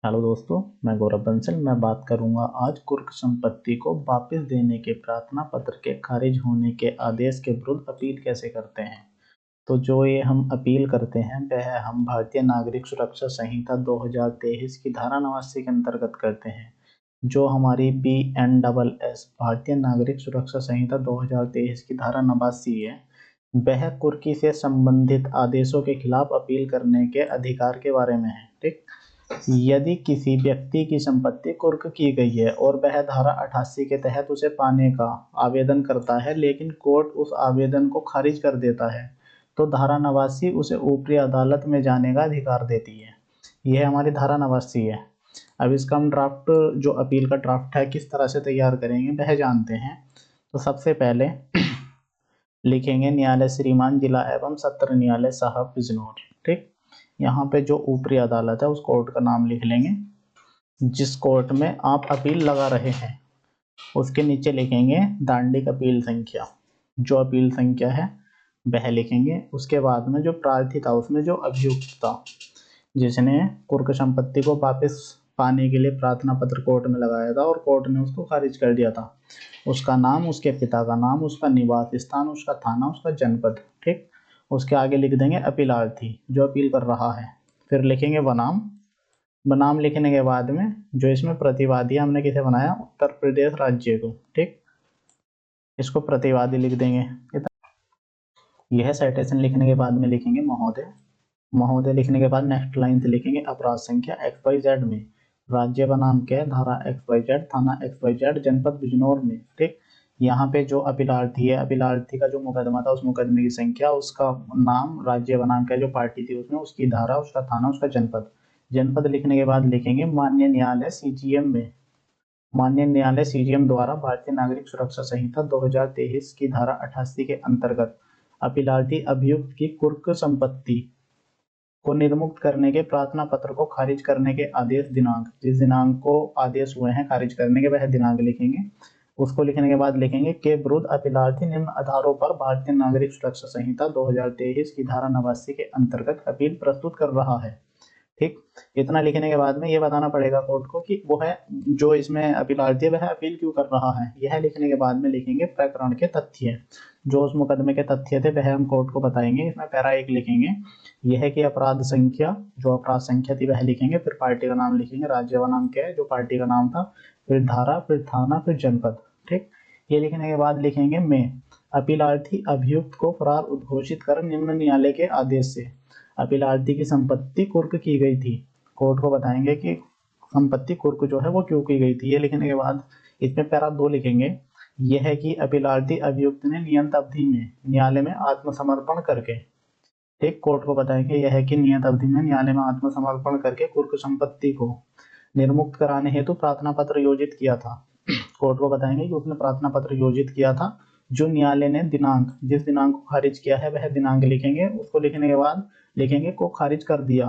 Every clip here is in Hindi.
हेलो दोस्तों, मैं गौरव बंसल। मैं बात करूंगा आज कुर्क संपत्ति को वापस देने के प्रार्थना पत्र के खारिज होने के आदेश के विरुद्ध अपील कैसे करते हैं। तो जो ये हम अपील करते हैं वह हम भारतीय नागरिक सुरक्षा संहिता 2023 की धारा 89 के अंतर्गत करते हैं। जो हमारी BNSS भारतीय नागरिक सुरक्षा संहिता 2023 की धारा 89 है, वह कुर्की से संबंधित आदेशों के खिलाफ अपील करने के अधिकार के बारे में है। ठीक, यदि किसी व्यक्ति की संपत्ति कुर्क की गई है और वह धारा 88 के तहत उसे पाने का आवेदन करता है, लेकिन कोर्ट उस आवेदन को खारिज कर देता है, तो धारा 89 उसे ऊपरी अदालत में जाने का अधिकार देती है। यह हमारी धारा 89 है। अब इसका हम ड्राफ्ट, जो अपील का ड्राफ्ट है, किस तरह से तैयार करेंगे वह जानते हैं। तो सबसे पहले लिखेंगे न्यायालय श्रीमान जिला एवं सत्र न्यायालय साहब बिजनौर। ठीक, यहाँ पे जो ऊपरी अदालत है उस कोर्ट का नाम लिख लेंगे जिस कोर्ट में आप अपील लगा रहे हैं। उसके नीचे लिखेंगे दांडिक अपील संख्या, जो अपील संख्या है वह लिखेंगे। उसके बाद में जो प्रार्थी था उसमें जो अभियुक्त था जिसने कुर्क संपत्ति को वापस पाने के लिए प्रार्थना पत्र कोर्ट में लगाया था और कोर्ट ने उसको खारिज कर दिया था, उसका नाम, उसके पिता का नाम, उसका निवास स्थान, उसका थाना, उसका जनपद। ठीक, उसके आगे लिख देंगे अपीलार्थी जो अपील कर रहा है। फिर लिखेंगे बनाम। बनाम लिखने के बाद में जो इसमें प्रतिवादी हमने किसे बनाया, उत्तर प्रदेश राज्य को। ठीक, इसको प्रतिवादी लिख देंगे। यह साइटेशन लिखने के बाद में लिखेंगे महोदय। महोदय लिखने के बाद नेक्स्ट लाइन से लिखेंगे अपराध संख्या XYZ में, राज्य का नाम क्या है, धारा XYZ, थाना XYZ, जनपद बिजनौर में। ठीक, यहाँ पे जो अपीलार्थी है, अपीलार्थी का जो मुकदमा था उस मुकदमे की संख्या, उसका नाम, राज्य का नाम क्या, जो पार्टी थी उसमें, उसकी धारा, उसका थाना, उसका जनपद। जनपद लिखने के बाद लिखेंगे माननीय न्यायालय CGM में। माननीय न्यायालय CGM द्वारा भारतीय नागरिक सुरक्षा संहिता 2023 की धारा 88 के अंतर्गत अपीलार्थी अभियुक्त की कुर्क संपत्ति को निर्मुक्त करने के प्रार्थना पत्र को खारिज करने के आदेश दिनांक, जिस दिनांक को आदेश हुए हैं खारिज करने के, वह दिनांक लिखेंगे। उसको लिखने के बाद लिखेंगे के विरुद्ध अपीलार्थी निम्न आधारों पर भारतीय नागरिक सुरक्षा संहिता 2023 की धारा 89 के अंतर्गत अपील प्रस्तुत कर रहा है। ठीक, इतना लिखने के बाद में ये बताना पड़ेगा कोर्ट को कि वो है जो इसमें अपीलार्थी है वह अपील क्यों कर रहा है। यह लिखने के बाद में लिखेंगे प्रकरण के तथ्य, जो उस मुकदमे के तथ्य थे वह हम कोर्ट को बताएंगे। इसमें पैरा 1 लिखेंगे, यह है कि अपराध संख्या, जो अपराध संख्या थी वह लिखेंगे। फिर पार्टी का नाम लिखेंगे, राज्य का नाम क्या है, जो पार्टी का नाम था, फिर धारा, फिर थाना, फिर जनपद। ठीक, ये लिखने के बाद लिखेंगे में अपीलार्थी अभियुक्त को फरार उद्घोषित कर निम्न न्यायालय के आदेश से अपीलार्थी की संपत्ति कुर्क की गई थी। कोर्ट को बताएंगे कि संपत्ति कुर्क जो है वो क्यों की गई थी। ये लिखने के बाद इसमें पैरा 2 लिखेंगे, यह है कि अपीलार्थी अभियुक्त ने नियत अवधि में न्यायालय में आत्मसमर्पण करके, ठीक, कोर्ट को बताएंगे यह है कि नियत अवधि में न्यायालय में आत्मसमर्पण करके कुर्क संपत्ति को निर्मुक्त कराने हेतु प्रार्थना पत्र योजित किया था। कोर्ट को बताएंगे कि उसने प्रार्थना पत्र योजित किया था, जो न्यायालय ने दिनांक, जिस दिनांक को खारिज किया है वह दिनांक लिखेंगे। उसको लिखने के बाद लिखेंगे को खारिज कर दिया।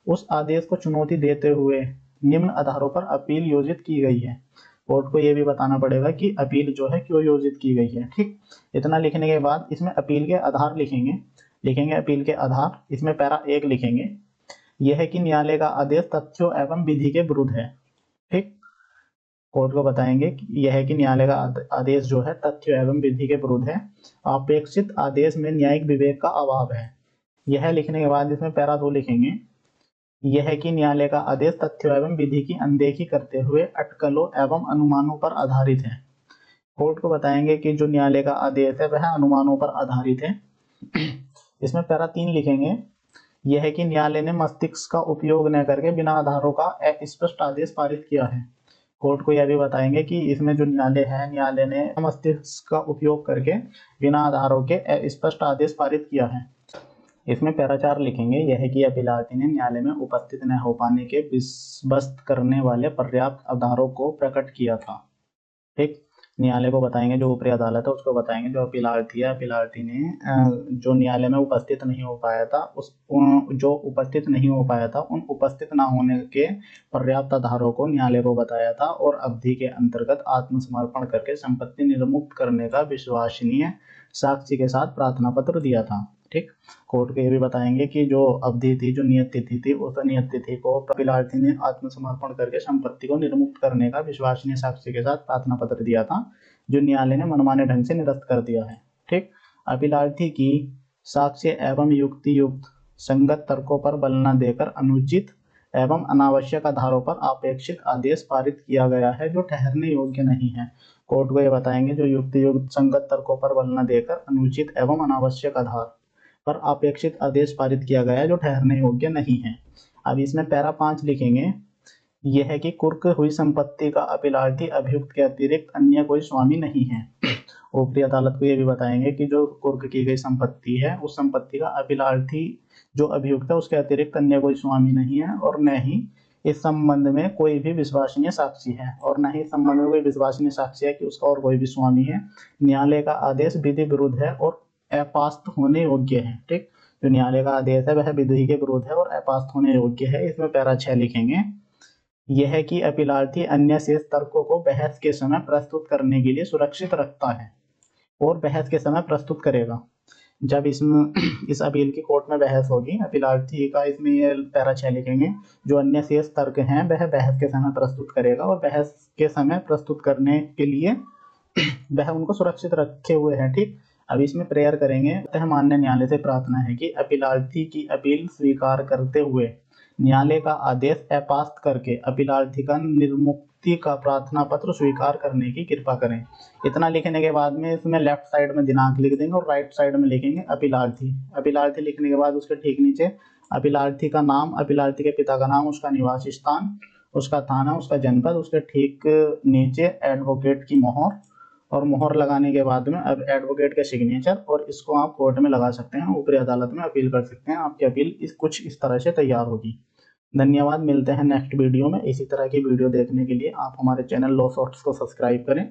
उस आदेश को चुनौती देते हुए निम्न आधारों पर अपील योजित की गई है। कोर्ट को यह भी बताना पड़ेगा कि अपील जो है क्यों योजित की गई है। ठीक, इतना लिखने के बाद इसमें अपील के आधार लिखेंगे। लिखेंगे अपील के आधार, इसमें पैरा 1 लिखेंगे, यह है कि न्यायालय का आदेश तथ्यों एवं विधि के विरुद्ध है। ठीक, कोर्ट को बताएंगे कि यह है कि न्यायालय का आदेश जो है तथ्य एवं विधि के विरुद्ध है, अपेक्षित आदेश में न्यायिक विवेक का अभाव है। यह लिखने के बाद इसमें पैरा 2 लिखेंगे, यह है कि न्यायालय का आदेश तथ्य एवं विधि की अनदेखी करते हुए अटकलों एवं अनुमानों पर आधारित है। कोर्ट को बताएंगे कि जो न्यायालय का आदेश है वह अनुमानों पर आधारित है। इसमें पैरा 3 लिखेंगे, यह है कि न्यायालय ने मस्तिष्क का उपयोग न करके बिना आधारों का स्पष्ट आदेश पारित किया है। कोर्ट को यह भी बताएंगे कि इसमें जो न्यायालय है, न्यायालय ने मस्तिष्क का उपयोग करके बिना आधारों के स्पष्ट आदेश पारित किया है। इसमें पैरा 4 लिखेंगे, यह है कि अपीलार्थी ने न्यायालय में उपस्थित न हो पाने के विस्पष्ट करने वाले पर्याप्त आधारों को प्रकट किया था। ठीक, न्यायालय को बताएंगे, जो ऊपरी अदालत है उसको बताएंगे जो अपीलार्थी है, अपीलार्थी ने जो न्यायालय में उपस्थित नहीं हो पाया था उन उपस्थित न होने के पर्याप्त आधारों को न्यायालय को बताया था और अवधि के अंतर्गत आत्मसमर्पण करके संपत्ति निर्मुक्त करने का विश्वसनीय साक्ष्य के साथ प्रार्थना पत्र दिया था। ठीक। कोर्ट को ये भी बताएंगे कि जो अवधि थी, जो नियत तिथि थी, उस नियत तिथि को अपीलार्थी ने आत्मसमर्पण करके संपत्ति को निर्मुक्त करने का विश्वसनीय साक्ष्य के साथ प्रार्थना पत्र दिया था, जो न्यायालय ने मनमाने ढंग से निरस्त कर दिया है। ठीक। अपीलार्थी की साक्ष्य एवं युक्ति युक्त संगत तर्कों पर बल न देकर अनुचित एवं अनावश्यक आधारों पर अपेक्षित आदेश पारित किया गया है, जो ठहरने योग्य नहीं है। कोर्ट को ये बताएंगे जो युक्ति युक्त संगत तर्कों पर बल न देकर अनुचित एवं अनावश्यक आधार पर अपेक्षित आदेश पारित किया गया है, जो ठहरने योग्य नहीं है। अब इसमें पैरा 5 लिखेंगे, यह है कि कुर्क हुई संपत्ति का अपीलार्थी अभियुक्त के अतिरिक्त अन्य कोई स्वामी नहीं है। ऊपरी अदालत को यह भी बताएंगे कि जो कुर्क की गई संपत्ति है, उस संपत्ति का अपीलार्थी जो अभियुक्त है उसके अतिरिक्त अन्य कोई स्वामी नहीं है, और न ही इस संबंध में कोई भी विश्वसनीय साक्षी है, और न ही इस संबंध में कोई विश्वसनीय साक्षी है कि उसका और कोई भी स्वामी है। न्यायालय का आदेश विधि विरुद्ध है और अपास्त होने योग्य है। ठीक। जो न्यायालय का आदेश है वह विधि के विरुद्ध है और अपास्त होने योग्य है। इसमें पैरा 6 लिखेंगे, यह है कि अपीलार्थी अन्य शेष तर्कों को बहस के समय प्रस्तुत करने के लिए सुरक्षित रखता है और बहस के समय प्रस्तुत करेगा। जब इसमें इस अपील की कोर्ट में बहस होगी, अपीलार्थी का इसमें ये पैरा 6 लिखेंगे, जो अन्य शेष तर्क हैं वह बहस के समय प्रस्तुत करेगा और बहस के समय प्रस्तुत करने के लिए वह उनको सुरक्षित रखे हुए हैं। ठीक। अब इसमें प्रेयर करेंगे, माननीय न्यायालय से प्रार्थना है कि अपीलार्थी की अपील स्वीकार करते हुए न्यायालय का आदेश अपास्त करके अपीलार्थी का निर्मुक्ति का प्रार्थना पत्र स्वीकार करने की कृपा करें। इतना लिखने के बाद में इसमें लेफ्ट साइड में दिनांक लिख देंगे और राइट साइड में लिखेंगे अपीलार्थी। अपीलार्थी लिखने के बाद उसके ठीक नीचे अपीलार्थी का नाम, अपीलार्थी के पिता का नाम, उसका निवास स्थान, उसका थाना, उसका जनपद, उसके ठीक नीचे एडवोकेट की मोहर, और मोहर लगाने के बाद में अब एडवोकेट के सिग्नेचर, और इसको आप कोर्ट में लगा सकते हैं, ऊपरी अदालत में अपील कर सकते हैं। आपकी अपील कुछ इस तरह से तैयार होगी। धन्यवाद। मिलते हैं नेक्स्ट वीडियो में। इसी तरह की वीडियो देखने के लिए आप हमारे चैनल लॉ शॉर्ट्स को सब्सक्राइब करें।